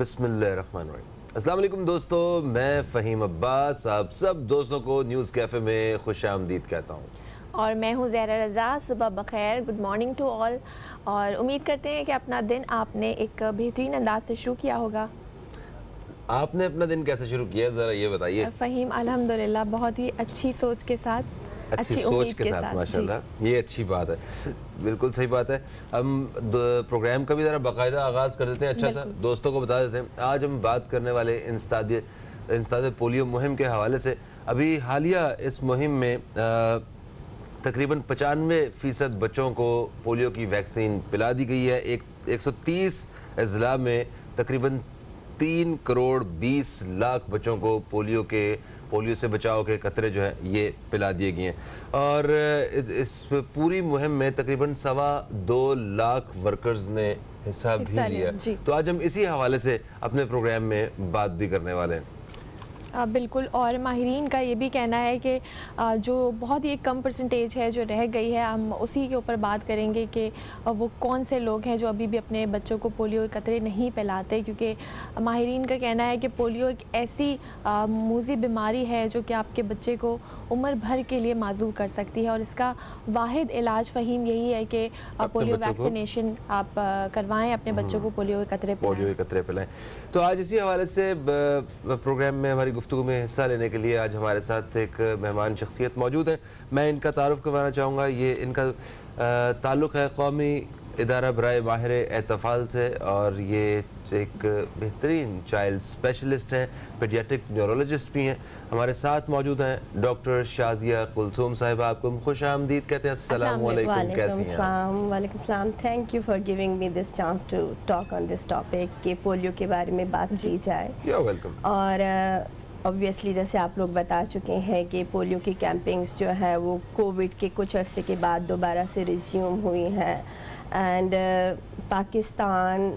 بسم اللہ الرحمن الرحیم۔ السلام علیکم دوستو، میں فہیم عباس آپ سب دوستوں کو نیوز کیفے میں خوش آمدید کہتا ہوں، اور میں ہوں زہرا رضا۔ صبح بخیر، گڈ مارننگ ٹو آل، اور امید کرتے ہیں کہ اپنا دن آپ نے ایک بہترین انداز سے شروع کیا ہوگا۔ آپ نے اپنا دن کیسے شروع کیا ذرا یہ بتائیے؟ فہیم الحمدللہ بہت ہی اچھی سوچ کے ساتھ، اچھی سوچ کے ساتھ ماشاءاللہ، یہ اچھی بات ہے، بالکل صحیح بات ہے۔ ہم پروگرام کا بھی ذرا باقاعدہ آغاز کر دیتے ہیں، اچھا سا دوستوں کو بتا دیتے ہیں۔ آج ہم بات کرنے والے انسداد پولیو مہم کے حوالے سے، ابھی حالیہ اس مہم میں تقریباً 95% بچوں کو پولیو کی ویکسین پلا دی گئی ہے۔ 130 اضلاع میں تقریباً 3 کروڑ 20 لاکھ بچوں کو پولیو سے بچاؤ کے قطرے جو ہیں یہ پلا دیے گئے ہیں، اور اس پوری مہم میں تقریباً 2.25 لاکھ ورکرز نے حصہ بھی لیا۔ تو آج ہم اسی حوالے سے اپنے پروگرام میں بات بھی کرنے والے ہیں۔ بالکل، اور ماہرین کا یہ بھی کہنا ہے کہ جو بہت ہی کم پرسنٹیج ہے جو رہ گئی ہے، ہم اسی کے اوپر بات کریں گے کہ وہ کون سے لوگ ہیں جو ابھی بھی اپنے بچوں کو پولیو کے قطرے نہیں پلاتے، کیونکہ ماہرین کا کہنا ہے کہ پولیو ایک ایسی موذی بیماری ہے جو کہ آپ کے بچے کو عمر بھر کے لیے معذور کر سکتی ہے، اور اس کا واحد علاج فہیم یہی ہے کہ پولیو ویکسینیشن آپ کروائیں، اپنے بچوں کو پولیو کے قطرے پلائیں۔ تو آج اسی حوالے سے پروگرام میں ہماری گفتگو میں حصہ لینے کے لیے آج ہمارے ساتھ ایک مہمان شخصیت موجود ہے۔ میں ان کا تعارف کروانا چاہوں گا۔ یہ ان کا تعلق ہے قومی ادارہ برائے ماہر اطفال سے، اور یہ ایک بہترین چائلڈ اسپیشلسٹ ہیں، پیڈیاٹرک نیورولوجسٹ بھی ہیں۔ ہمارے ساتھ موجود ہیں ڈاکٹر شازیہ کلثوم صاحبہ، آپ کو خوش آمدید کہتے ہیں۔ السلام علیکم، کیسی ہیں آپ؟ وعلیکم السلام، thank you for giving me this chance to talk on this topic کہ پولیو کے بارے میں بات کی جائے۔ You are welcome. اور obviously جیسے آپ لوگ بتا چکے ہیں کہ پولیو کی کیمپنگز جو ہے وہ کووڈ کے کچھ عرصے کے بعد دوبارہ سے ریزیوم ہوئی ہیں، اینڈ پاکستان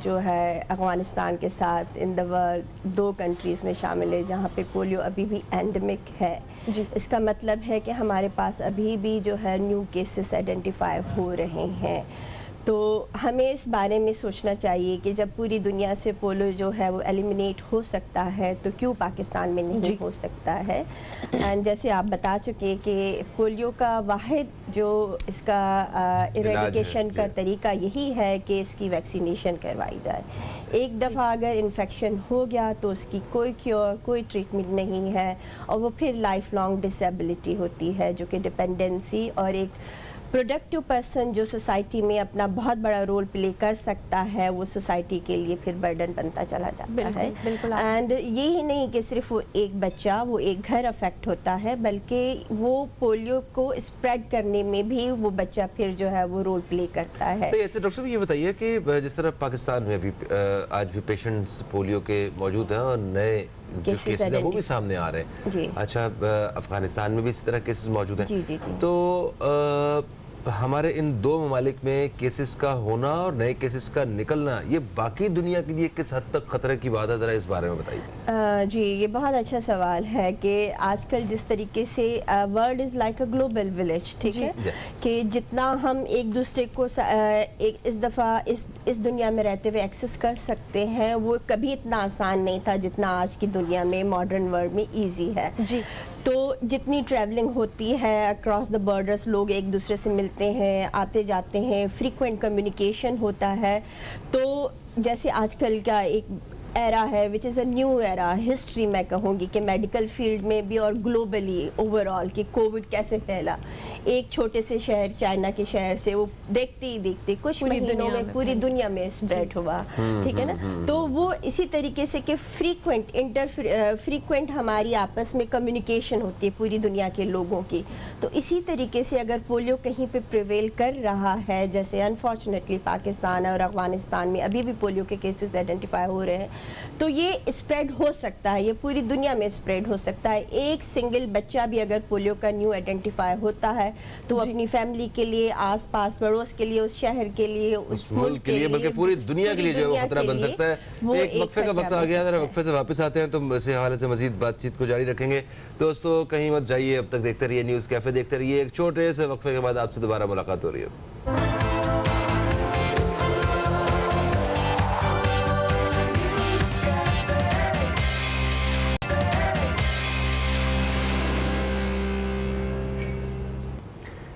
جو ہے افغانستان کے ساتھ ان دا ورلڈ 2 کنٹریز میں شامل ہے جہاں پہ پولیو ابھی بھی اینڈمک ہے۔ اس کا مطلب ہے کہ ہمارے پاس ابھی بھی جو ہے نیو کیسز آئیڈینٹیفائی ہو رہے ہیں۔ تو ہمیں اس بارے میں سوچنا چاہیے کہ جب پوری دنیا سے پولیو جو ہے وہ ایلیمینیٹ ہو سکتا ہے تو کیوں پاکستان میں نہیں ہو سکتا ہے۔ اینڈ جیسے آپ بتا چکے کہ پولیو کا واحد جو اس کا ایریڈیکیشن کا طریقہ یہی ہے کہ اس کی ویکسینیشن کروائی جائے۔ ایک دفعہ اگر انفیکشن ہو گیا تو اس کی کوئی کیور، کوئی ٹریٹمنٹ نہیں ہے، اور وہ پھر لائف لانگ ڈسیبلٹی ہوتی ہے جو کہ ڈپینڈنسی، اور ایک پروڈکٹیو پرسن جو سوسائٹی میں اپنا بہت بڑا رول پلے کر سکتا ہے وہ سوسائٹی کے لیے پھر برڈن بنتا چلا جاتا ہے۔ اینڈ یہی نہیں کہ صرف وہ ایک بچہ، وہ ایک گھر افیکٹ ہوتا ہے، بلکہ وہ پولیو کو اسپریڈ کرنے میں بھی وہ بچہ پھر جو ہے وہ رول پلے کرتا ہے۔ ڈاکٹر صاحب یہ بتائیے کہ جس طرح پاکستان میں بھی آج بھی پیشنٹس پولیو کے موجود ہیں اور نئے جو کیسز ہیں وہ بھی سامنے آ رہے ہیں، اچھا افغانستان میں بھی اس طرح کیسز موجود ہیں، تو ہمارے ان 2 ممالک میں کیسز کا ہونا اور نئے کیسز کا نکلنا یہ باقی دنیا کے لیے کس حد تک خطرے کی بات ہے، ذرا اس بارے میں بتائیے۔ جی، یہ بہت اچھا سوال ہے کہ آج کل جس طریقے سے world is like a global village, ٹھیک ہے، کہ جتنا ہم ایک دوسرے کو اس دفعہ اس دنیا میں رہتے ہوئے ایکسس کر سکتے ہیں وہ کبھی اتنا آسان نہیں تھا جتنا آج کی دنیا میں ماڈرن ورلڈ میں ایزی ہے۔ تو جتنی ٹریولنگ ہوتی ہے اکراس دا بارڈرز، لوگ ایک دوسرے سے ملتے ہیں، آتے جاتے ہیں، فریکوینٹ کمیونیکیشن ہوتا ہے، تو جیسے آج کل کا ایک ایرا ہے which is a new era history میں کہوں گی کہ میڈیکل فیلڈ میں بھی اور گلوبلی اوور آل کہ کووڈ کیسے پھیلا ایک چھوٹے سے شہر چائنا کے شہر سے، وہ دیکھتے ہی دیکھتے کچھ مہینوں میں پوری دنیا میں اسپریڈ ہوا، ٹھیک ہے نا۔ تو وہ اسی طریقے سے کہ فریکوینٹ ہماری آپس میں کمیونیکیشن ہوتی ہے پوری دنیا کے لوگوں کی، تو اسی طریقے سے اگر پولیو کہیں پہ پریویل کر رہا ہے، جیسے انفارچونیٹلی پاکستان اور افغانستان میں ابھی بھی پولیو کے کیسز آئیڈینٹیفائی ہو رہے ہیں، تو یہ اسپریڈ ہو سکتا ہے، یہ پوری دنیا میں اسپریڈ ہو سکتا ہے۔ ایک سنگل بچہ بھی اگر پولیو کا نیو آئیڈینٹیفائی ہوتا ہے تو اپنی فیملی کے لیے، آس پاس پڑوس کے لیے، اس شہر کے لیے، اس ملک کے لیے، بلکہ پوری دنیا کے لیے جو خطرہ بن سکتا ہے۔ ایک وقفے کا وقت آ گیا، ذرا وقفے سے واپس آتے ہیں تو اسی حوالے سے مزید بات چیت کو جاری رکھیں گے۔ دوستو کہیں مت جائیے، اب تک دیکھتے رہیے نیوز کیفے، دیکھتے رہیے۔ ایک چھوٹے سے وقفے کے بعد آپ سے دوبارہ ملاقات ہو رہی ہے۔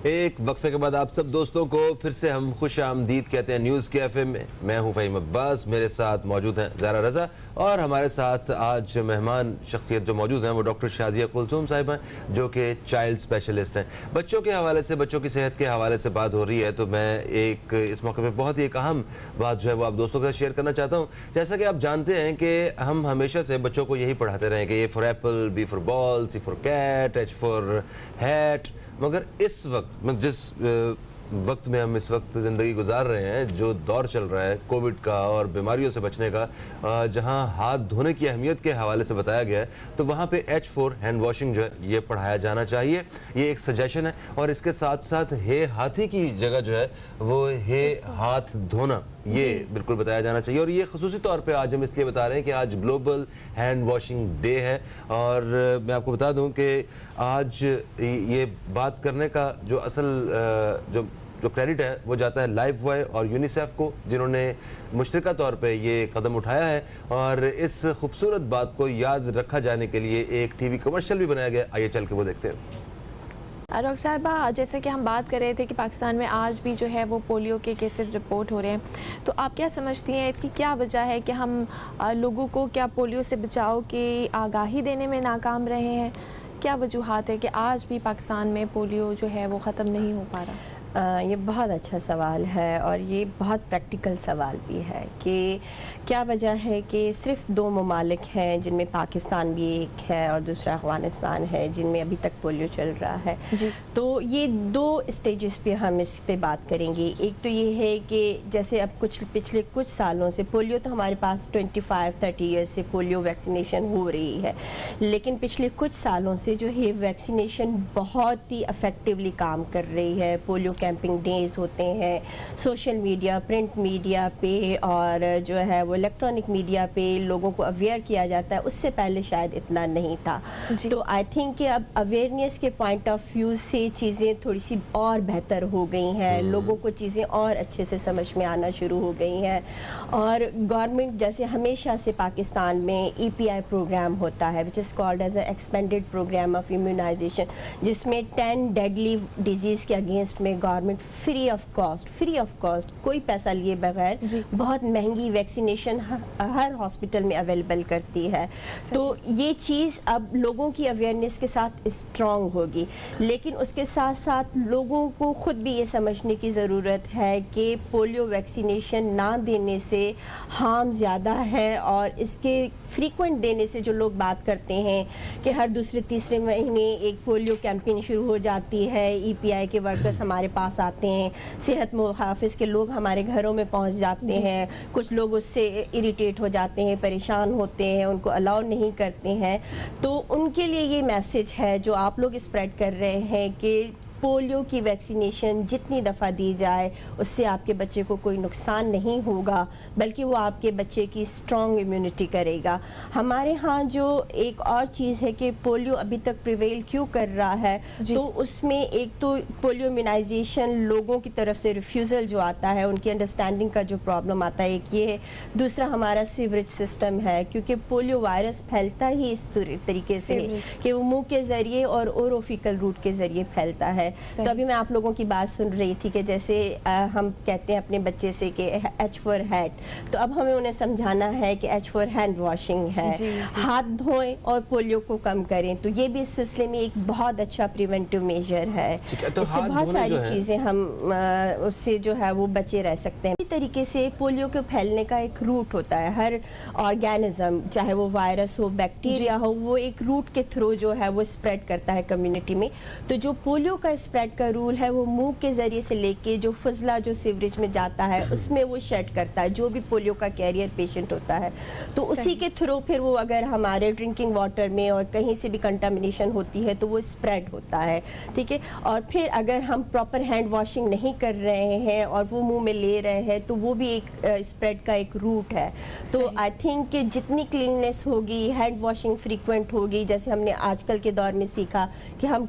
ایک وقفے کے بعد آپ سب دوستوں کو پھر سے ہم خوش آمدید کہتے ہیں نیوز کے ایف ایم میں. میں ہوں فہیم عباس, میرے ساتھ موجود ہیں زہرا رضا, اور ہمارے ساتھ آج مہمان شخصیت جو موجود ہیں وہ ڈاکٹر شازیہ کلثوم صاحب ہیں, جو کہ چائلڈ اسپیشلسٹ ہیں. بچوں کے حوالے سے, بچوں کی صحت کے حوالے سے بات ہو رہی ہے, تو میں ایک اس موقع پہ بہت ہی ایک اہم بات جو ہے وہ آپ دوستوں کے ساتھ شیئر کرنا چاہتا ہوں. جیسا کہ آپ جانتے ہیں کہ ہم ہمیشہ سے بچوں کو یہی پڑھاتے رہے ہیں کہ A for apple, B for ball, C for cat, H for hat. مگر اس وقت جس وقت میں ہم اس وقت زندگی گزار رہے ہیں, جو دور چل رہا ہے کووڈ کا اور بیماریوں سے بچنے کا, جہاں ہاتھ دھونے کی اہمیت کے حوالے سے بتایا گیا ہے, تو وہاں پہ ایچ فور ہینڈ واشنگ جو ہے یہ پڑھایا جانا چاہیے. یہ ایک سجیشن ہے, اور اس کے ساتھ ساتھ ہے ہاتھی کی جگہ جو ہے وہ ہے ہاتھ دھونا, یہ بالکل بتایا جانا چاہیے. اور یہ خصوصی طور پہ آج ہم اس لیے بتا رہے ہیں کہ آج گلوبل ہینڈ واشنگ ڈے ہے, اور میں آپ کو بتا دوں کہ آج یہ بات کرنے کا جو اصل جو کریڈٹ ہے وہ جاتا ہے لائف بوائے اور یونیسیف کو, جنہوں نے مشترکہ طور پہ یہ قدم اٹھایا ہے. اور اس خوبصورت بات کو یاد رکھا جانے کے لیے ایک ٹی وی کمرشل بھی بنایا گیا, آئیے چل کے وہ دیکھتے ہیں. ڈاکٹر صاحبہ, جیسے کہ ہم بات کر رہے تھے کہ پاکستان میں آج بھی جو ہے وہ پولیو کے کیسز رپورٹ ہو رہے ہیں, تو آپ کیا سمجھتی ہیں اس کی کیا وجہ ہے کہ ہم لوگوں کو کیا پولیو سے بچاؤ کی آگاہی دینے میں ناکام رہے ہیں؟ کیا وجوہات ہے کہ آج بھی پاکستان میں پولیو جو ہے وہ ختم نہیں ہو پا رہا؟ یہ بہت اچھا سوال ہے, اور یہ بہت پریکٹیکل سوال بھی ہے کہ کیا وجہ ہے کہ صرف 2 ممالک ہیں جن میں پاکستان بھی ایک ہے اور دوسرا افغانستان ہے جن میں ابھی تک پولیو چل رہا ہے. تو یہ 2 اسٹیجز پہ ہم اس پہ بات کریں گے. ایک تو یہ ہے کہ جیسے اب پچھلے کچھ سالوں سے پولیو, تو ہمارے پاس 25-30 ایئرس سے پولیو ویکسینیشن ہو رہی ہے, لیکن پچھلے کچھ سالوں سے جو ہے ویکسینیشن بہت ہی افیکٹولی کام کر رہی ہے. پولیو کیمپنگ ڈیز ہوتے ہیں سوشل میڈیا, پرنٹ میڈیا پہ, اور جو ہے وہ الیکٹرانک میڈیا پہ لوگوں کو اویئر کیا جاتا ہے. اس سے پہلے شاید اتنا نہیں تھا. تو آئی تھنک کہ اب اویئرنیس کے پوائنٹ آف ویو سے چیزیں تھوڑی سی اور بہتر ہو گئی ہیں, لوگوں کو چیزیں اور اچھے سے سمجھ میں آنا شروع ہو گئی ہیں. اور گورنمنٹ جیسے ہمیشہ سے پاکستان میں EPI پروگرام ہوتا ہے, which is called as a expanded program of immunization, جس میں 10 ڈیڈلی ڈیزیز کے اگینسٹ میں گورنمنٹ فری آف کاسٹ کوئی پیسہ لیے بغیر بہت مہنگی ویکسینیشن ہر ہاسپٹل میں اویلیبل کرتی ہے. تو یہ چیز اب لوگوں کی اویئرنیس کے ساتھ اسٹرانگ ہوگی, لیکن اس کے ساتھ ساتھ لوگوں کو خود بھی یہ سمجھنے کی ضرورت ہے کہ پولیو ویکسینیشن نہ دینے سے ہارم زیادہ ہے, اور اس کے فریکوینٹ دینے سے جو لوگ بات کرتے ہیں کہ ہر دوسرے تیسرے مہینے ایک پولیو کیمپین شروع ہو جاتی ہے, EPI کے ورکرز ہمارے پاس آتے ہیں, صحت محافظ کے لوگ ہمارے گھروں میں پہنچ جاتے ہیں, کچھ لوگ اس سے اریٹیٹ ہو جاتے ہیں, پریشان ہوتے ہیں, ان کو الاؤ نہیں کرتے ہیں. تو ان کے لیے یہ میسج ہے جو آپ لوگ اسپریڈ کر رہے ہیں کہ پولیو کی ویکسینیشن جتنی دفعہ دی جائے اس سے آپ کے بچے کو کوئی نقصان نہیں ہوگا, بلکہ وہ آپ کے بچے کی اسٹرانگ امیونٹی کرے گا. ہمارے ہاں جو ایک اور چیز ہے کہ پولیو ابھی تک پریویل کیوں کر رہا ہے, تو اس میں ایک تو پولیو امیونائزیشن لوگوں کی طرف سے ریفیوزل جو آتا ہے, ان کی انڈرسٹینڈنگ کا جو پرابلم آتا ہے, ایک یہ ہے. دوسرا ہمارا سیوریج سسٹم ہے, کیونکہ پولیو وائرس پھیلتا ہی اس طریقے سے کہ وہ منہ کے ذریعے اور اوروفیکل روٹ کے ذریعے پھیلتا ہے. تو ابھی میں آپ لوگوں کی بات سن رہی تھی کہ جیسے ہم کہتے ہیں اپنے بچے سے کہ ایچ فار ہیٹ, تو اب ہمیں انہیں سمجھانا ہے کہ ایچ فار ہینڈ واشنگ ہے, ہاتھ دھوئیں اور پولیو کو کم کریں. تو یہ بھی اس سلسلے میں ایک بہت اچھا پریونٹیو میجر ہے. اس سے بہت ساری چیزیں ہم اس سے جو ہے وہ بچے رہ سکتے ہیں. اسی طریقے سے پولیو کے پھیلنے کا ایک روٹ ہوتا ہے. ہر آرگینزم, چاہے وہ وائرس ہو, بیکٹیریا ہو, وہ ایک روٹ کے تھرو جو ہے وہ اسپریڈ کرتا ہے کمیونٹی میں. تو جو پولیو کا اسپریڈ کا رول ہے وہ منہ کے ذریعے سے لے کے جو فضلہ جو سیوریج میں جاتا ہے اس میں وہ شیڈ کرتا ہے جو بھی پولیو کا کیریئر پیشنٹ ہوتا ہے. تو اسی کے تھرو پھر وہ اگر ہمارے ڈرنکنگ واٹر میں اور کہیں سے بھی کنٹامنیشن ہوتی ہے تو وہ اسپریڈ ہوتا ہے. ٹھیک ہے, اور پھر اگر ہم پراپر ہینڈ واشنگ نہیں کر رہے ہیں اور وہ منہ میں لے رہے ہیں تو وہ بھی ایک اسپریڈ کا ایک روٹ ہے. تو آئی تھنک کہ جتنی کلیننس ہوگی, ہینڈ واشنگ فریکوینٹ ہوگی, جیسے ہم نے آج کل کے دور میں سیکھا کہ ہم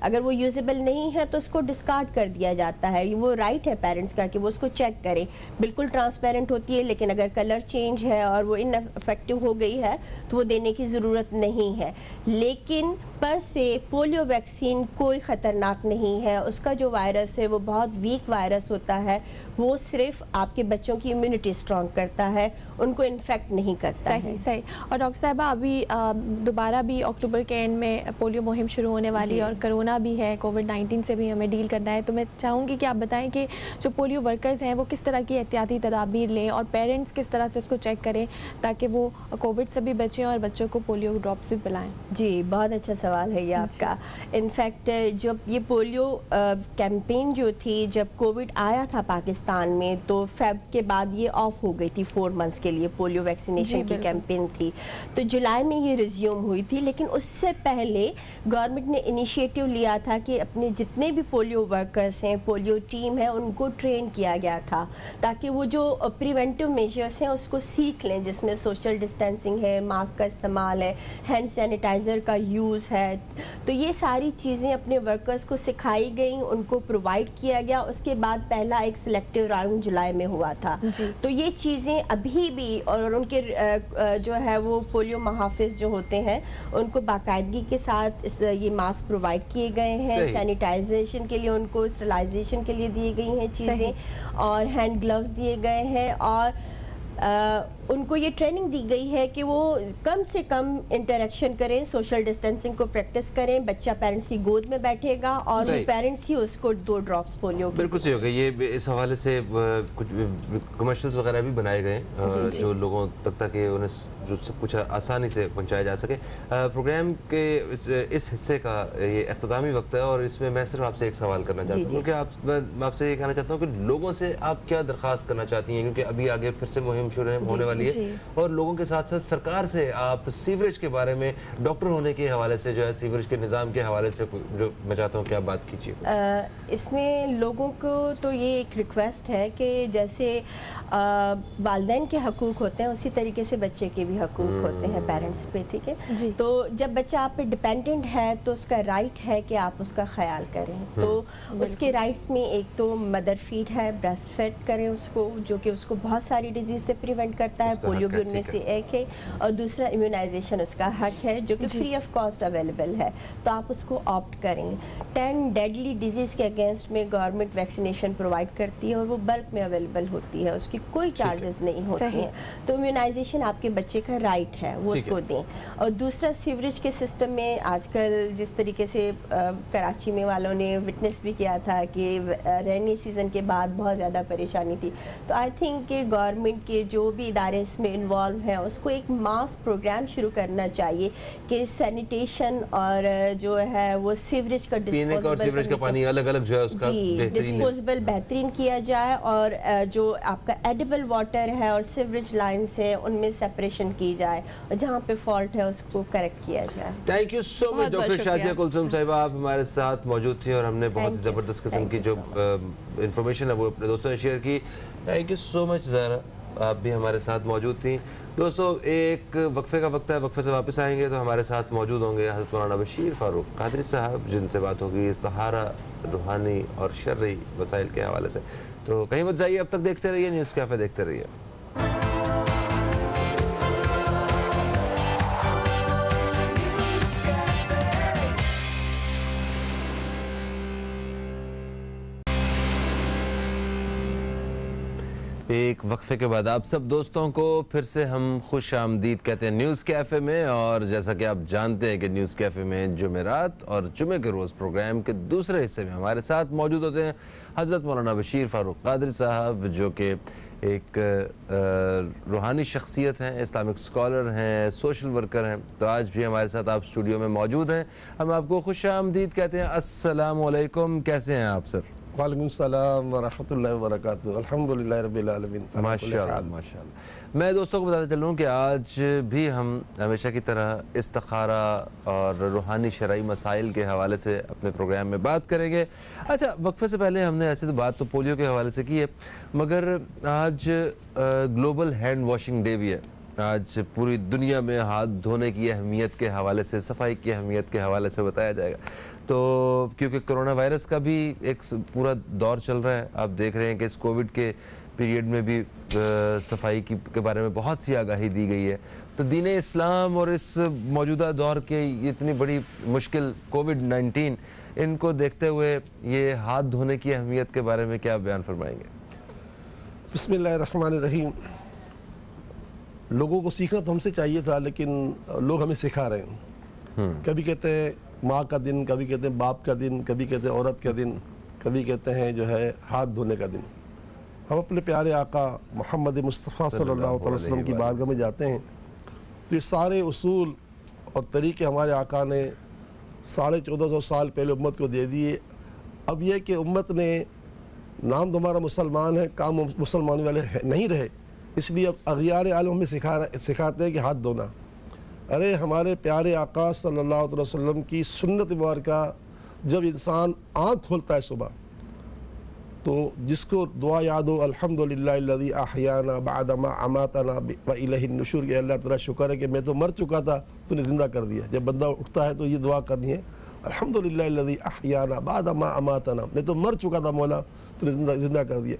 اگر وہ یوزیبل نہیں ہے تو اس کو ڈسکارڈ کر دیا جاتا ہے. وہ رائٹ ہے پیرنٹس کا کہ وہ اس کو چیک کریں. بالکل ٹرانسپیرنٹ ہوتی ہے, لیکن اگر کلر چینج ہے اور وہ ان افیکٹو ہو گئی ہے تو وہ دینے کی ضرورت نہیں ہے. لیکن پر سے پولیو ویکسین کوئی خطرناک نہیں ہے. اس کا جو وائرس ہے وہ بہت ویک وائرس ہوتا ہے, وہ صرف آپ کے بچوں کی امیونٹی اسٹرانگ کرتا ہے, ان کو انفیکٹ نہیں کرتا ہے. صحیح. اور ڈاکٹر صاحبہ ابھی دوبارہ بھی اکتوبر کے اینڈ میں پولیو مہم شروع ہونے والی ہے, اور کرونا بھی ہے, کووڈ-19 سے بھی ہمیں ڈیل کرنا ہے. تو میں چاہوں گی کہ آپ بتائیں کہ جو پولیو ورکرز ہیں وہ کس طرح کی احتیاطی تدابیر لیں, اور پیرنٹس کس طرح سے اس کو چیک کریں تاکہ وہ کووڈ سے بھی بچیں اور بچوں کو پولیو ڈراپس بھی پلائیں. جی, بہت اچھا سوال ہے یہ آپ کا. انفیکٹ جب یہ پولیو کیمپین جو تھی, جب کووڈ آیا تھا پاکستان میں, تو فیب کے بعد یہ آف ہو گئی تھی 4 months کے لیے. پولیو ویکسینیشن کی کیمپین تھی, تو جولائی میں یہ ریزیوم ہوئی تھی. لیکن اس سے پہلے گورنمنٹ نے انیشیٹو لیا تھا کہ اپنے جتنے بھی پولیو ورکرز ہیں, پولیو ٹیم ہے, ان کو ٹرین کیا گیا تھا تاکہ وہ جو پریونٹیو میجرز ہیں اس کو سیکھ لیں, جس میں سوشل ڈسٹینسنگ ہے, ماسک کا استعمال ہے, ہینڈ سینیٹائزر کا یوز ہے. تو یہ ساری چیزیں اپنے ورکرز کو سکھائی گئیں, ان کو پرووائڈ کیا گیا. اس کے بعد پہلا ایک سلیکٹیو راؤنڈ جولائی میں ہوا تھا. تو یہ چیزیں ابھی بھی, اور ان کے جو ہے وہ پولیو محافظ جو ہوتے ہیں ان کو باقاعدگی کے ساتھ یہ ماسک پرووائڈ کیے گئے ہیں. سینیٹائزیشن کے لیے ان کو اسٹرلائزیشن کے لیے دی گئی ہیں چیزیں, اور ہینڈ گلوز دیے گئے ہیں, اور ان کو یہ ٹریننگ دی گئی ہے کہ وہ کم سے کم انٹریکشن کریں, سوشل ڈسٹینسنگ کو پریکٹس کریں. بچہ پیرنٹس کی گود میں بیٹھے گا اور پیرنٹس ہی اس کو 2 ڈراپس پولیو. بالکل صحیح ہوگا. یہ اس حوالے سے کچھ کمرشلز وغیرہ بھی بنائے گئے جو لوگوں تک تاکہ انہیں جو سب کچھ آسانی سے پہنچایا جا سکے. پروگرام کے اس حصے کا یہ اختتامی وقت ہے, اور اس میں میں صرف آپ سے ایک سوال کرنا چاہتا ہوں کہ میں آپ سے یہ کہنا چاہتا ہوں کہ لوگوں سے آپ کیا درخواست کرنا چاہتی ہیں, کیونکہ ابھی آگے پھر سے مہم شروع ہونے والی ہے, اور لوگوں کے ساتھ ساتھ سرکار سے آپ سیوریج کے بارے میں, ڈاکٹر ہونے کے حوالے سے جو ہے سیوریج کے نظام کے حوالے سے جو میں چاہتا ہوں کہ آپ بات کیجیے. اس میں لوگوں کو تو یہ ایک ریکویسٹ ہے کہ جیسے والدین کے حقوق ہوتے ہیں اسی طریقے سے بچے کے بھی حقوق ہوتے ہیں پیرنٹس پہ, ٹھیک ہے. تو جب بچہ آپ پہ ڈپینڈنٹ ہے تو اس کا رائٹ ہے کہ آپ اس کا خیال کریں. تو اس کے رائٹس میں ایک تو مدر فیڈ ہے, بریسٹ فیڈ کریں اس کو, جو کہ اس کو بہت ساری ڈیزیز سے پریونٹ کرتا ہے. پولیو بھی ان میں سے ایک ہے, اور دوسرا امیونائزیشن اس کا حق ہے جو کہ فری آف کاسٹ اویلیبل ہے, تو آپ اس کو آپٹ کریں. 10 ڈیڈلی ڈیزیز کے اگینسٹ میں گورنمنٹ ویکسینیشن پرووائڈ کرتی ہے, اور وہ بلک میں اویلیبل ہوتی ہے, اس کی کوئی چارجز نہیں ہوتے ہیں. تو امیونائزیشن آپ کے بچے کا رائٹ ہے, وہ اس کو دیں. اور دوسرا سیوریج کے سسٹم میں آج کل جس طریقے سے کراچی میں والوں نے وٹنس بھی کیا تھا کہ رینی سیزن کے بعد بہت زیادہ پریشانی تھی, تو آئی تھنک کہ گورنمنٹ کے جو بھی ادارے اس میں انوالو ہیں اس کو ایک ماس پروگرام شروع کرنا چاہیے کہ سینیٹیشن اور جو ہے وہ سیوریج کا ڈسپوزیبل بہترین کیا جائے, اور جو آپ کا ایڈیبل واٹر ہے اور سیوریج لائنز ہیں ان میں سیپریشن کی جائے, اور جہاں پہ فالٹ ہے اس کو کریکٹ کیا جائے. Thank you so much doctor Shazia Kulsoom صاحبہ, آپ ہمارے ساتھ موجود تھیں اور ہم نے بہت زبردست قسم کی جو انفارمیشن ہے وہ اپنے دوستوں نے شیئر کی. تھینک یو سو مچ زہرا, آپ بھی ہمارے ساتھ موجود تھیں. دوستو ایک وقفے کا وقت ہے, وقفے سے واپس آئیں گے تو ہمارے ساتھ موجود ہوں گے حضرت مولانا بشیر فاروق قادری صاحب, جن سے بات ہوگی استخارہ, روحانی اور شرعی وسائل کے حوالے سے. تو کہیں مت جائیے, اب تک دیکھتے رہیے نیوز کیفے, دیکھتے رہیے. ایک وقفے کے بعد آپ سب دوستوں کو پھر سے ہم خوش آمدید کہتے ہیں نیوز کیفے میں. اور جیسا کہ آپ جانتے ہیں کہ نیوز کیفے میں جمعرات اور جمعے کے روز پروگرام کے دوسرے حصے میں ہمارے ساتھ موجود ہوتے ہیں حضرت مولانا بشیر فاروق قادری صاحب, جو کہ ایک روحانی شخصیت ہیں, اسلامک اسکالر ہیں, سوشل ورکر ہیں. تو آج بھی ہمارے ساتھ آپ اسٹوڈیو میں موجود ہیں. ہم آپ کو خوش آمدید کہتے ہیں. السلام علیکم, کیسے ہیں آپ سر؟ وعلیکم السلام ورحمۃ اللہ وبرکاتہ. الحمدللہ رب العالمین. ماشاءاللہ ماشاءاللہ. میں دوستوں کو بتاتا چلوں کہ آج بھی ہم ہمیشہ کی طرح استخارہ اور روحانی شرعی مسائل کے حوالے سے اپنے پروگرام میں بات کریں گے. اچھا, وقفے سے پہلے ہم نے ایسے تو بات تو پولیو کے حوالے سے کی ہے, مگر آج گلوبل ہینڈ واشنگ ڈے بھی ہے. آج پوری دنیا میں ہاتھ دھونے کی اہمیت کے حوالے سے, صفائی کی اہمیت کے حوالے سے بتایا جائے گا. تو کیونکہ کرونا وائرس کا بھی ایک پورا دور چل رہا ہے، آپ دیکھ رہے ہیں کہ اس کووڈ کے پیریڈ میں بھی صفائی کے بارے میں بہت سی آگاہی دی گئی ہے. تو دین اسلام اور اس موجودہ دور کے اتنی بڑی مشکل کووڈ-19 ان کو دیکھتے ہوئے یہ ہاتھ دھونے کی اہمیت کے بارے میں کیا بیان فرمائیں گے؟ بسم اللہ الرحمن الرحیم. لوگوں کو سیکھنا تو ہم سے چاہیے تھا، لیکن لوگ ہمیں سکھا رہے ہیں. کبھی کہتے ہیں ماں کا دن، کبھی کہتے ہیں باپ کا دن، کبھی کہتے ہیں عورت کا دن، کبھی کہتے ہیں جو ہے ہاتھ دھونے کا دن. ہم اپنے پیارے آقا محمد مصطفیٰ صلی اللہ علیہ وسلم کی بارگاہ میں جاتے ہیں تو یہ سارے اصول اور طریقے ہمارے آقا نے 1450 سال پہلے امت کو دے دیے. اب یہ کہ امت نے نام تو ہمارا مسلمان ہے، کام مسلمان والے نہیں رہے، اس لیے اب اغیار عالم ہمیں سکھاتے ہیں کہ ہاتھ دھونا. ارے ہمارے پیارے آقا صلی اللہ علیہ وسلم کی سنت مبارکہ، جب انسان آنکھ کھولتا ہے صبح تو جس کو دعا یاد ہو الحمدللہ الذی احیانا بعد ما اماتنا والیہ النشور، کہ اللہ تعالیٰ شکر ہے کہ میں تو مر چکا تھا، تو نے زندہ کر دیا. جب بندہ اٹھتا ہے تو یہ دعا کرنی ہے الحمدللہ الذی احیانا بعد ما اماتنا، میں تو مر چکا تھا مولا، تو نے زندہ کر دیا.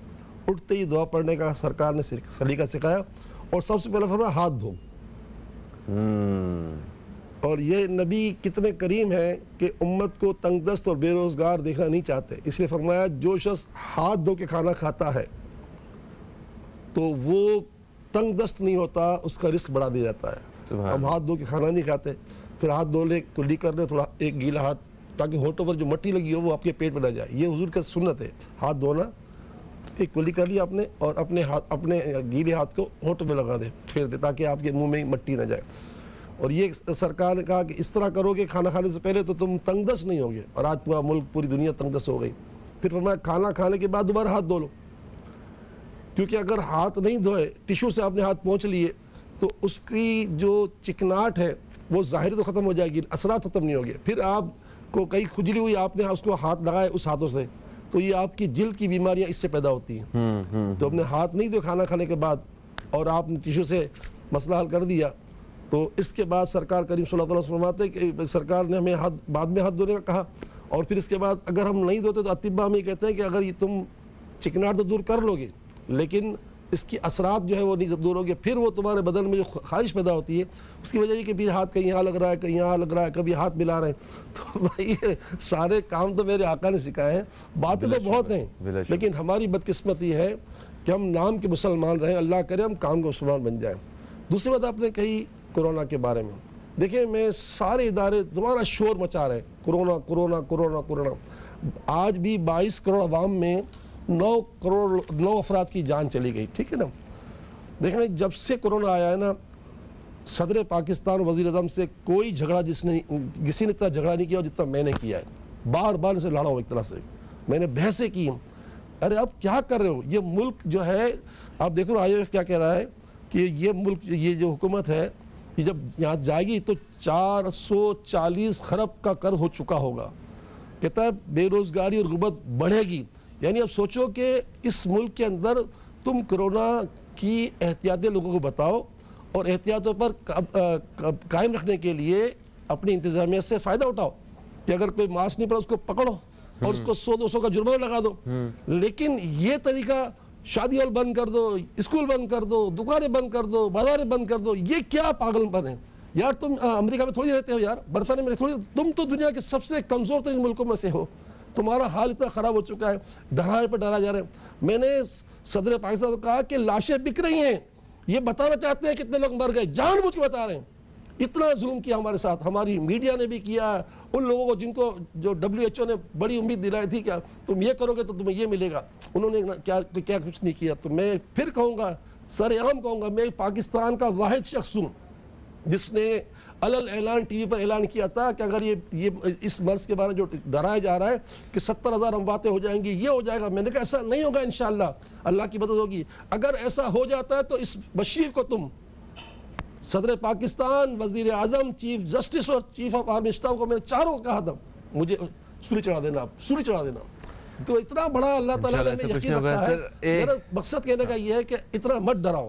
اٹھتے ہی دعا پڑھنے کا سرکار نے سلیقہ سکھایا، اور سب سے پہلے فرمایا ہاتھ دھو. اور یہ نبی کتنے کریم ہیں کہ امت کو تنگ دست اور بے روزگار دیکھنا نہیں چاہتے، اس لیے فرمایا جو شخص ہاتھ دھو کے کھانا کھاتا ہے تو وہ تنگ دست نہیں ہوتا، اس کا رزق بڑھا دیا جاتا ہے. ہم ہاتھ دھو کے کھانا نہیں کھاتے، پھر ہاتھ دھو لے کلی کر لیں تھوڑا ایک گیلا ہاتھ، تاکہ ہونٹوں پر جو مٹی لگی ہو وہ آپ کے پیٹ میں نہ جائے. یہ حضور کا سنت ہے، ہاتھ دھونا، ایک کلی کر لیا آپ نے اور اپنے گیلے ہاتھ کو ہونٹوں میں لگا دے، پھیر دے، تاکہ آپ کے منہ میں مٹی نہ جائے. اور یہ سرکار نے کہا کہ اس طرح کرو گے کھانا کھانے سے پہلے تو تم تنگ دست نہیں ہوگے. اور آج پورا ملک، پوری دنیا تنگ دست ہو گئی. پھر فرمایا کھانا کھانے کے بعد دوبارہ ہاتھ دھو لو، کیونکہ اگر ہاتھ نہیں دھوئے، ٹیشو سے آپ نے ہاتھ پہنچ لیے تو اس کی جو چکناٹ ہے وہ ظاہر تو ختم ہو جائے گی، اثرات ختم نہیں ہوگے. پھر آپ کو کئی کھجلی ہوئی، آپ نے اس کو ہاتھ لگائے اس ہاتھوں سے، تو یہ آپ کی جلد کی بیماریاں اس سے پیدا ہوتی ہیں. تو اپنے ہاتھ نہیں دھوئے کھانا کھانے کے بعد اور آپ نے ٹیشو سے مسئلہ حل کر دیا، تو اس کے بعد سرکار کریم صلی اللہ علیہ وسلم فرماتے ہیں کہ سرکار نے ہمیں بعد میں ہاتھ دھونے کا کہا. اور پھر اس کے بعد اگر ہم نہیں دھوتے تو اطباء ہمیں کہتے ہیں کہ اگر یہ تم چکناٹ تو دور کر لو گے، لیکن اس کی اثرات جو ہے وہ نہیں دور ہوگے. پھر وہ تمہارے بدن میں جو خارش پیدا ہوتی ہے، اس کی وجہ یہ کہ پھر ہاتھ کہیں یہاں لگ رہا ہے، کہیں یہاں لگ رہا ہے، کبھی ہاتھ ملا رہے ہیں. تو بھائی سارے کام تو میرے آقا نے سکھائے ہیں، باتیں تو بہت ہیں، لیکن ہماری بدقسمتی ہے کہ ہم نام کے مسلمان رہیں. اللہ کرے ہم کام کے مسلمان بن جائیں. دوسری بات آپ نے کہی کورونا کے بارے میں، دیکھیں میں سارے ادارے دوبارہ شور مچا رہے ہیں کورونا کورونا کورونا کورونا. آج بھی 22 کروڑ عوام میں 9 افراد کی جان چلی گئی، ٹھیک ہے نا. دیکھیں جب سے کورونا آیا ہے نا، صدر پاکستان وزیر اعظم سے کوئی جھگڑا کسی نے اتنا جھگڑا نہیں کیا جتنا میں نے کیا ہے. بار بار سے لڑا ہوں، ایک طرح سے میں نے بحثیں کی. ارے اب کیا کر رہے ہو؟ یہ ملک جو ہے، آپ دیکھو IMF کیا کہہ رہا ہے کہ یہ ملک، یہ جو حکومت ہے، یہ جب یہاں جائے گی تو 440 خرب کا قرض ہو چکا ہوگا. کہتا ہے بے روزگاری اور غربت بڑھے گی. یعنی اب سوچو کہ اس ملک کے اندر تم کرونا کی احتیاطیں لوگوں کو بتاؤ اور احتیاطوں پر قائم رکھنے کے لیے اپنی انتظامیہ سے فائدہ اٹھاؤ کہ اگر کوئی ماسک نہیں پڑا اس کو پکڑو اور اس کو 100-200 کا جرمانہ لگا دو. لیکن یہ طریقہ شادی ہال بند کر دو، اسکول بند کر دو، دکانیں بند کر دو، بازاریں بند کر دو، یہ کیا پاگل پن ہے یار. تم امریکہ میں تھوڑی رہتے ہو یار، برطانیہ میں تھوڑی، تم تو دنیا کے سب سے کمزور ترین ملکوں میں سے ہو. تمہارا حال اتنا خراب ہو چکا ہے، ڈرانے پر ڈرا جا رہے ہیں. میں نے صدر پاکستان کو کہا کہ لاشیں بک رہی ہیں، یہ بتانا چاہتے ہیں کتنے لوگ مر گئے، جان بوجھ کے بتا رہے ہیں. اتنا ظلم کیا ہمارے ساتھ، ہماری میڈیا نے بھی کیا. ان لوگوں کو جن کو جو WHO نے بڑی امید دلائی تھی کہ تم یہ کرو گے تو تمہیں یہ ملے گا، انہوں نے کیا کچھ نہیں کیا. تو میں پھر کہوں گا، سر عام کہوں گا، میں پاکستان کا واحد شخص ہوں جس نے علل اعلان ٹی وی پر اعلان کیا تھا کہ اگر یہ اس مرض کے بارے میں جو ڈرایا جا رہا ہے کہ 70,000 امواتیں ہو جائیں گی، یہ ہو جائے گا. میں نے کہا ایسا نہیں ہوگا انشاءاللہ، اللہ کی مدد ہوگی. اگر ایسا ہو جاتا ہے تو اس بشیر کو تم صدر پاکستان، وزیر اعظم، چیف جسٹس اور چیف آف آرمی اسٹاف کو میں نے چاروں کو کہا تھا مجھے سولی چڑھا دینا، آپ سولی چڑھا دینا. تو اتنا بڑا اللہ تعالیٰ نے یقین رکھا ہے. میرا مقصد کہنے کا یہ ہے کہ اتنا مت ڈراؤ.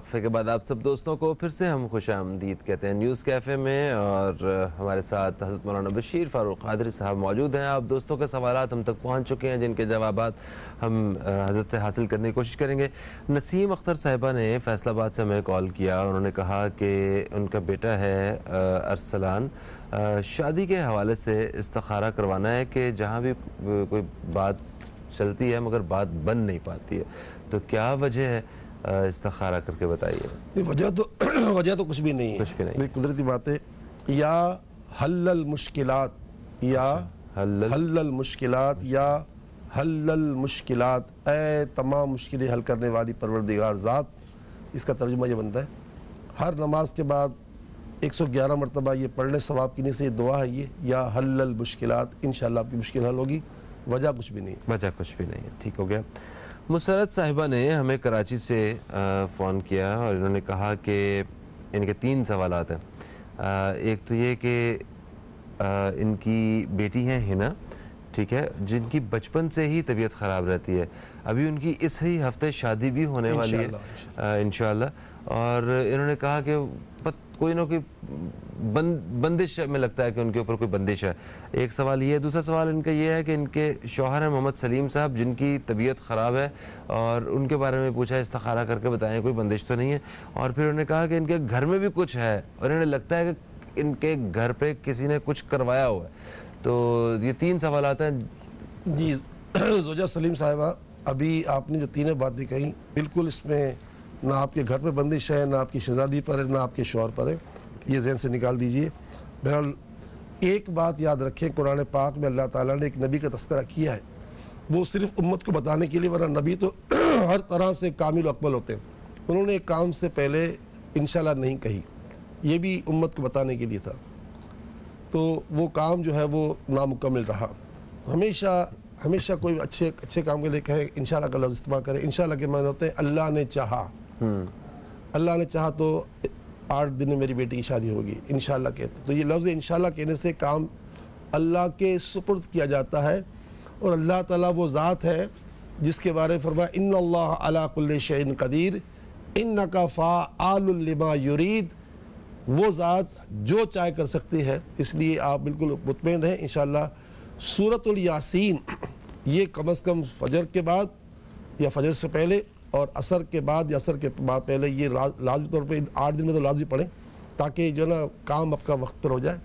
وقفے کے بعد آپ سب دوستوں کو پھر سے ہم خوش آمدید کہتے ہیں نیوز کیفے میں، اور ہمارے ساتھ حضرت مولانا بشیر فاروق قادری صاحب موجود ہیں. آپ دوستوں کے سوالات ہم تک پہنچ چکے ہیں جن کے جوابات ہم حضرت سے حاصل کرنے کی کوشش کریں گے. نسیم اختر صاحبہ نے فیصل آباد سے ہمیں کال کیا. انہوں نے کہا کہ ان کا بیٹا ہے ارسلان، شادی کے حوالے سے استخارہ کروانا ہے کہ جہاں بھی کوئی بات چلتی ہے مگر بات بن نہیں پاتی ہے، تو کیا وجہ ہے؟ استخارہ کر کے بتائیے. وجہ تو کچھ بھی نہیں ہے، کچھ بھی نہیں. قدرتی بات ہے. یا حل المشکلات، یا حل المشکلات، یا حل المشکلات، اے تمام مشکلیں حل کرنے والی پروردگار ذات. اس کا ترجمہ یہ بنتا ہے ہر نماز کے بعد 111 مرتبہ یہ پڑھنے ثواب کی نیت سے یہ دعا ہے، یہ یا حل المشکلات. انشاءاللہ آپ کی مشکل حل ہوگی. وجہ کچھ بھی نہیں. وجہ کچھ بھی نہیں ہے. ٹھیک ہو گیا. مسرت صاحبہ نے ہمیں کراچی سے فون کیا اور انہوں نے کہا کہ ان کے 3 سوالات ہیں. ایک تو یہ کہ ان کی بیٹی ہیں ہنا، ٹھیک ہے، جن کی بچپن سے ہی طبیعت خراب رہتی ہے. ابھی ان کی اس ہی ہفتے شادی بھی ہونے والی ہے انشاءاللہ. اور انہوں نے کہا کہ کوئی نہ کوئی بندش میں لگتا ہے کہ ان کے اوپر کوئی بندش ہے. ایک سوال یہ ہے. دوسرا سوال ان کا یہ ہے کہ ان کے شوہر ہیں محمد سلیم صاحب جن کی طبیعت خراب ہے، اور ان کے بارے میں پوچھا استخارہ کر کے بتائیں کوئی بندش تو نہیں ہے. اور پھر انہوں نے کہا کہ ان کے گھر میں بھی کچھ ہے اور انہیں لگتا ہے کہ ان کے گھر پہ کسی نے کچھ کروایا ہوا ہے. تو یہ 3 سوالات ہیں. جی زوجہ سلیم صاحبہ، ابھی آپ نے جو 3 باتیں کہیں بالکل اس میں نہ آپ کے گھر پہ بندش ہے، نہ آپ کی شہزادی پر ہے، نہ آپ کے شوہر پر ہے. یہ ذہن سے نکال دیجئے. بہرحال ایک بات یاد رکھیں، قرآن پاک میں اللہ تعالیٰ نے ایک نبی کا تذکرہ کیا ہے، وہ صرف امت کو بتانے کے لیے، ورنہ نبی تو ہر طرح سے کامل و اکمل ہوتے ہیں. انہوں نے ایک کام سے پہلے انشاءاللہ نہیں کہی، یہ بھی امت کو بتانے کے لیے تھا. تو وہ کام جو ہے وہ نامکمل رہا. ہمیشہ کوئی اچھے کام کے لیے کہیں انشاءاللہ کا لفظ استعمال کریں. انشاءاللہ کے معنی ہوتے ہیں اللہ نے چاہا. اللہ نے چاہا تو 8 دن میں میری بیٹی کی شادی ہوگی، انشاءاللہ کہتے. تو یہ لفظ انشاءاللہ کہنے سے کام اللہ کے سپرد کیا جاتا ہے. اور اللہ تعالیٰ وہ ذات ہے جس کے بارے میں فرمایا ان اللہ علی کل شیء قدیر انک فعال لما یرید. وہ ذات جو چاہے کر سکتی ہے، اس لیے آپ بالکل مطمئن رہیں. انشاءاللہ سورۃ الیاسین یہ کم از کم فجر کے بعد یا فجر سے پہلے اور عصر کے بعد یا عصر کے بعد پہلے یہ لازمی طور پہ 8 دن میں تو لازمی پڑھیں، تاکہ جو ہے نا کام آپ کا وقت پر ہو جائے.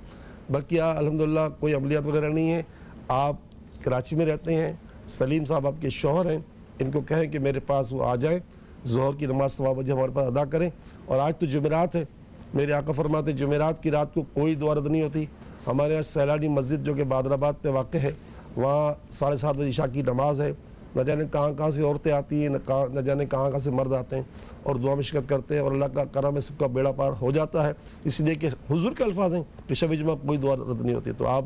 باقی الحمدللہ کوئی عملیات وغیرہ نہیں ہے. آپ کراچی میں رہتے ہیں، سلیم صاحب آپ کے شوہر ہیں، ان کو کہیں کہ میرے پاس وہ آ جائیں، ظہر کی نماز 9 بجے ہمارے پاس ادا کریں. اور آج تو جمعرات ہے، میرے آقا فرماتے ہیں جمعرات کی رات کو کوئی دعا رد نہیں ہوتی. ہمارے یہاں سیلانی مسجد جو کہ بادرآباد پہ واقع ہے، وہاں 7:30 بجے عشاء کی نماز ہے. نہ جانے کہاں سے عورتیں آتی ہیں، نہ جانے کہاں سے مرد آتے ہیں اور دعا میں شرکت کرتے ہیں، اور اللہ کا کرم ہے سب کا بیڑا پار ہو جاتا ہے. اس لیے کہ حضور کے الفاظ ہیں کہ شب جمعہ کوئی دعا رد نہیں ہوتی. تو آپ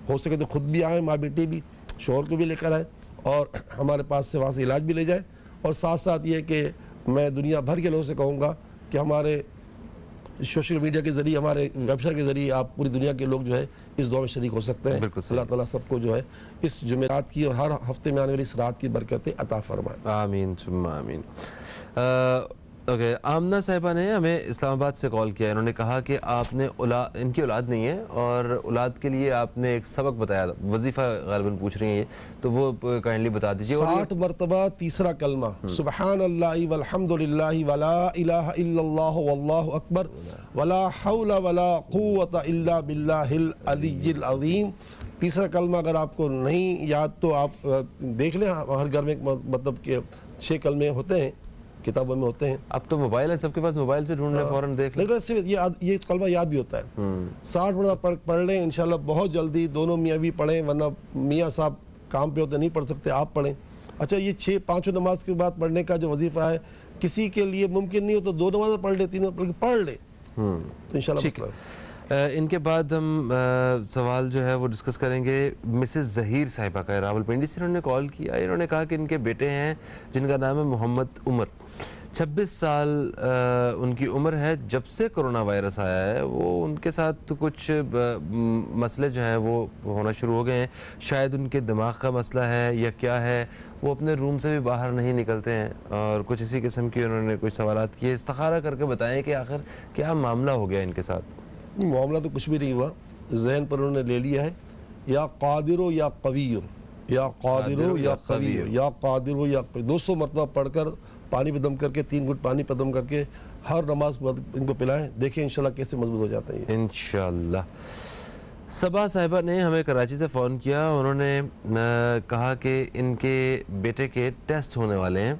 ہو سکے تو خود بھی آئیں، ماں بیٹی بھی، شوہر کو بھی لے کر آئیں، اور ہمارے پاس سے وہاں سے علاج بھی لے جائیں. اور ساتھ ساتھ یہ کہ میں دنیا بھر کے لوگوں سے کہوں گا کہ ہمارے سوشل میڈیا کے ذریعے، ہمارے ویب سائٹ کے ذریعے آپ پوری دنیا کے لوگ جو ہے اس دعا میں شریک ہو سکتے ہیں. اللہ تعالیٰ سب کو جو ہے اس جمعرات کی اور ہر ہفتے میں آنے والی اس رات کی برکتیں عطا فرمائے. آمین ثم آمین. اوکے، آمنہ صاحبہ نے ہمیں اسلام آباد سے کال کیا. انہوں نے کہا کہ آپ نے ان کی اولاد نہیں ہے اور اولاد کے لیے آپ نے ایک سبق بتایا، وظیفہ غالباً پوچھ رہی ہیں یہ، تو وہ کائنڈلی بتا دیجیے. 60 مرتبہ تیسرا کلمہ سبحان اللہ والحمد للہ ولا الہ الا اللہ واللہ اکبر ولا حول ولا قوت الا باللہ العلی العظیم. تیسرا کلمہ اگر آپ کو نہیں یاد تو آپ دیکھ لیں، ہر گھر میں مطلب کہ 6 کلمے ہوتے ہیں، کتابوں میں ہوتے ہیں. اب تو موبائل ہے، سب کے پاس موبائل سے ڈھونڈ لیں، فوراً دیکھ لیں. یہ کلمہ یاد بھی ہوتا ہے. 60 مرتبہ پڑھ لیں انشاءاللہ بہت جلدی. دونوں میاں بھی پڑھیں، ورنہ میاں صاحب کام پہ ہوتے نہیں پڑھ سکتے، آپ پڑھیں. اچھا، یہ 5 نماز کے بعد پڑھنے کا جو وظیفہ ہے، کسی کے لیے ممکن نہیں ہو تو 2 نمازیں پڑھ لے، 3 پڑھ لے تو انشاءاللہ. ان کے بعد ہم سوال جو ہے وہ ڈسکس کریں گے مسز ظہیر صاحبہ کا، راولپنڈی سے انہوں نے کال کیا. انہوں نے کہا کہ ان کے بیٹے ہیں جن کا نام ہے محمد عمر، 26 سال ان کی عمر ہے. جب سے کرونا وائرس آیا ہے وہ ان کے ساتھ کچھ مسئلے جو ہیں وہ ہونا شروع ہو گئے ہیں. شاید ان کے دماغ کا مسئلہ ہے یا کیا ہے، وہ اپنے روم سے بھی باہر نہیں نکلتے ہیں اور کچھ اسی قسم کی انہوں نے کچھ سوالات کیے. استخارہ کر کے بتائیں کہ آخر کیا معاملہ ہو گیا ان کے ساتھ. معاملہ تو کچھ بھی نہیں ہوا، ذہن پر انہوں نے لے لیا ہے یا قادر ہو یا قوی ہو، یا قادر ہو یا قوی ہو، یا قادر ہو یا قوی. 200 مرتبہ پڑھ کر پانی پہ دم کر کے 3 گھٹ پانی پہ دم کر کے ہر نماز کے بعد ان کو پلائیں، دیکھیں انشاءاللہ کیسے مضبوط ہو جاتا ہے یہ. انشاءاللہ. صبا صاحبہ نے ہمیں کراچی سے فون کیا. انہوں نے کہا کہ ان کے بیٹے کے ٹیسٹ ہونے والے ہیں،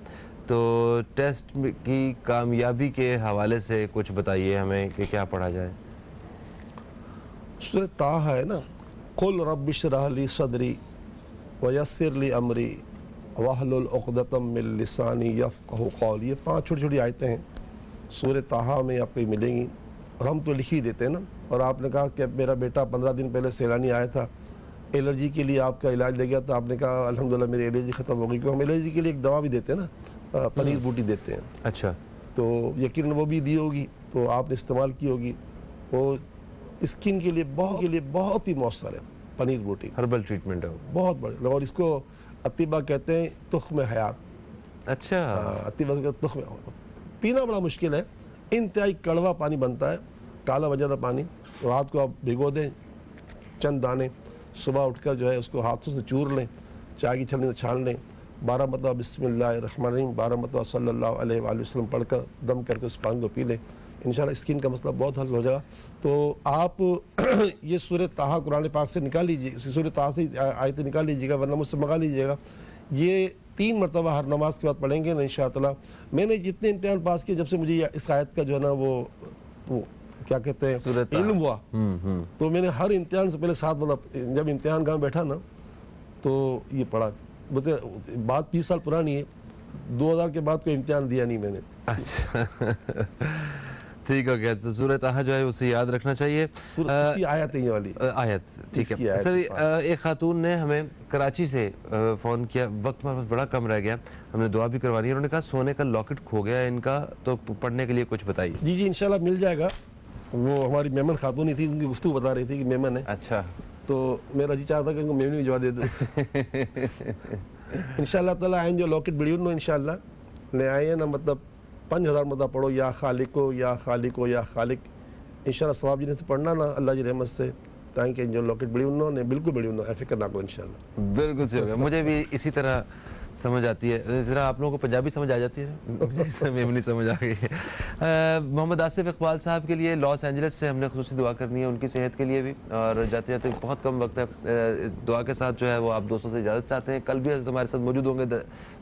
تو ٹیسٹ کی کامیابی کے حوالے سے کچھ بتائیے ہمیں کہ کیا پڑھا جائے. سورہ طٰہٰ ہے نا، قل رب اشرح لی صدری ویسر لی امری واحلل عقدۃ من لسانی یفقہوا قولی. یہ 5 چھوٹی چھوٹی آیتیں ہیں سورہ طٰہٰ میں آپ کو ملیں گی، اور ہم تو لکھ ہی دیتے ہیں نا. اور آپ نے کہا کہ میرا بیٹا 15 دن پہلے سیلانی آیا تھا، الرجی کے لیے آپ کا علاج لے گیا، تو آپ نے کہا الحمدللہ میری الرجی ختم ہو گئی. کیونکہ ہم الرجی کے لیے ایک دوا بھی دیتے ہیں نا، پنیر بوٹی دیتے ہیں. اچھا. تو یقیناً وہ بھی دی ہوگی تو آپ نے استعمال کی ہوگی. وہ اسکن کے لیے بہت ہی مؤثر ہے پنیر بوٹی، ہربل ٹریٹمنٹ ہے بہت بڑے. اور اس کو اطباء کہتے ہیں تخم حیات. اچھا. اطباء کہتے ہیں تخم. پینا بڑا مشکل ہے، انتہائی کڑوا پانی بنتا ہے، کالا وجہ پانی. رات کو آپ بھگو دیں چند دانے، صبح اٹھ کر جو ہے اس کو ہاتھوں سے چور لیں، چائے کی چھلنی سے چھان لیں، 12 مرتبہ بسم اللہ الرحمن الرحیم، 12 مرتبہ صلی اللہ علیہ وآلہ وسلم پڑھ کر دم کر کے اس پانی کو پی لیں. انشاءاللہ اسکن کا مسئلہ بہت حل ہو جائے گا. تو آپ یہ سورہ طٰہٰ قرآن پاک سے نکال لیجیے، سورہ طٰہٰ سے آیتیں نکال لیجیے گا، ورنہ مجھ سے منگا لیجیے گا. یہ 3 مرتبہ ہر نماز کے بعد پڑھیں گے نا انشاءاللہ. میں نے جتنے امتحان پاس کیے، جب سے مجھے اس آیت کا جو ہے نا وہ کیا کہتے ہیں علم ہوا، تو میں نے ہر امتحان سے پہلے 7 مرتبہ جب امتحان گاہ بیٹھا نا تو یہ پڑھا. بات 20 سال پرانی ہے، 2000 کے بعد کوئی امتحان دیا نہیں میں نے. اچھا ٹھیک ہو گیا. تو سورہ طٰہٰ جو ہے اسے یاد رکھنا چاہیے. آیت ہے یہ والی آیت. ٹھیک ہے سر. ایک خاتون نے ہمیں کراچی سے فون کیا، وقت ہمارے پاس بڑا کم رہ گیا، ہم نے دعا بھی کروانی ہے. انہوں نے کہا سونے کا لاکٹ کھو گیا ان کا، تو پڑھنے کے لیے کچھ بتائیے. جی انشاءاللہ مل جائے گا. وہ ہماری میمن خاتون ہی تھی، ان کی گفتگو بتا رہی تھی کہ میمن ہے. اچھا. تو میرا جی چاہتا کہ ان کو میمن بھجوا دے دو. انشاءاللہ تعالیٰ آئیں جو لاکٹ بڑی انہوں انشاءاللہ لے آئے ہیں نا، مطلب 5000 مرتبہ پڑھو یا خالقو یا خالقو یا خالق. انشاءاللہ ثواب جنہیں سے پڑھنا نا اللہ کی رحمت سے، تاکہ جو لاکٹ بڑی انہوں نے بالکل بڑی انہوں فکر نہ کرو انشاءاللہ. بالکل صحیح ہوگا. مجھے بھی اسی طرح سمجھ آتی ہے. ذرا آپ لوگوں کو پنجابی سمجھ آ جاتی ہے؟ مجھے اس طرح میمنی سمجھ آ گئی ہے. محمد آصف اقبال صاحب کے لیے لاس اینجلس سے ہم نے خصوصی دعا کرنی ہے ان کی صحت کے لیے بھی. اور جاتے جاتے بہت کم وقت ہے، اس دعا کے ساتھ جو ہے وہ آپ دوستوں سے اجازت چاہتے ہیں. کل بھی ہمارے ساتھ موجود ہوں گے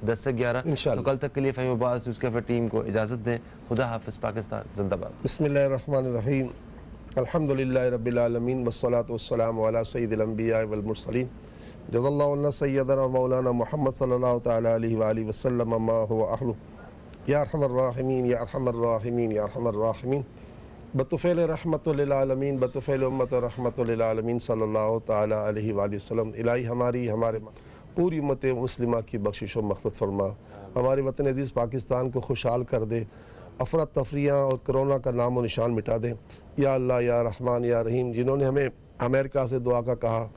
10 سے 11. تو کل تک کے لیے فہیم عباس نیوز کیفے ٹیم کو اجازت دیں. خدا حافظ. پاکستان زندہ باد. بسم اللہ الرحمن الرحیم. الحمدللہ رب العالمین والصلاة والسلام علی سید الانبیاء والمرسلین. جزا اللہ عنا سیدنا مولانا محمد صلی اللہ تعالی علیہ وآلہ وسلم ما هو اہلہ. یا ارحم الراحمین یا ارحم الراحمین یا ارحم الراحمین. بطفیل رحمت للعالمین، بطفیل امت رحمت للعالمین صلی اللہ تعالی علیہ وآلہ وسلم. الہی ہمارے پوری امت مسلمہ کی بخشش و مغفرت فرما. ہمارے وطن عزیز پاکستان کو خوشحال کر دے. افراد تفریح اور کرونا کا نام و نشان مٹا دے. یا اللہ یا رحمان یا رحیم. جنہوں نے ہمیں امریکہ سے دعا کا کہا،